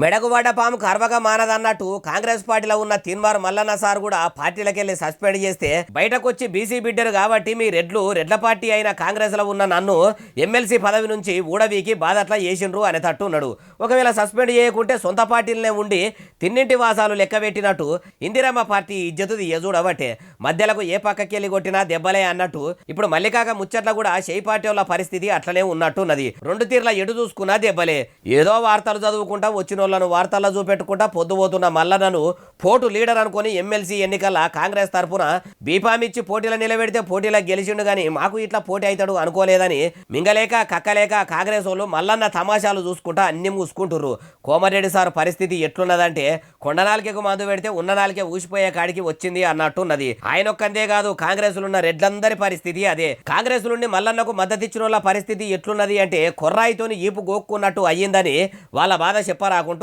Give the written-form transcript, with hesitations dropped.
మెడకు పడ్డ పాము కర్వగా మానదన్నట్టు కాంగ్రెస్ పార్టీలో ఉన్న తిన్మార్ మల్లన్న సార్ కూడా పార్టీలకెళ్లి సస్పెండ్ చేస్తే బయటకు వచ్చి బీసీ బిడ్డరు కాబట్టి మీ రెడ్ల పార్టీ అయిన కాంగ్రెస్ లో ఉన్న నన్ను ఎమ్మెల్సీ పదవి నుంచి ఊడవీకి బాధట్లా చేసిండ్రు అనేటట్టు ఉన్నాడు. ఒకవేళ సస్పెండ్ చేయకుంటే సొంత పార్టీలనే ఉండి తిన్నింటి వాసాలు లెక్క పెట్టినట్టు ఇందిరమ్మ పార్టీ ఇజ్జతు ఎజూడబట్టే మధ్యలకు ఏ పక్కకెళ్ళి కొట్టినా దెబ్బలే అన్నట్టు ఇప్పుడు మల్లికాక ముచ్చట్ల కూడా షై పార్టీ వాళ్ళ పరిస్థితి అట్లనే ఉన్నట్టున్నది. రెండు తీర్ల ఎటు చూసుకున్నా దెబ్బలే. ఏదో వార్తలు చదువుకుంటా వచ్చిన వార్తల్లో చూపెట్టుకుంటా పొద్దుపోతున్న మల్లన్నను పోటు లీడర్ అనుకుని ఎమ్మెల్సీ ఎన్నికల కాంగ్రెస్ తరఫున బీఫామిచ్చి పోటీలో నిలబెడితే పోటీలో గెలిచిండు గాని మాకు ఇట్లా పోటీ అవుతాడు అనుకోలేదని మింగలేక కక్కలేక కాంగ్రెస్ వాళ్ళు మల్లన్న తమాషాలు చూసుకుంటా అన్ని మూసుకుంటుర్రు. కోమరెడ్డి సార్ పరిస్థితి ఎట్లున్నదంటే కొండనాలికకు మందు పెడితే ఉన్న నాలికే ఊసిపోయే కాడికి వచ్చింది అన్నట్టున్నది. ఆయన ఒక్కందే కాదు కాంగ్రెస్ ఉన్న రెడ్లందరి పరిస్థితి అదే. కాంగ్రెస్ నుండి మల్లన్నకు మద్దతు ఇచ్చిన వాళ్ళ పరిస్థితి ఎట్లున్నది అంటే కొర్రాయితోని ఈపు గోక్కున్నట్టు అయ్యిందని వాళ్ళ బాధ చెప్పరాకుంటున్నది.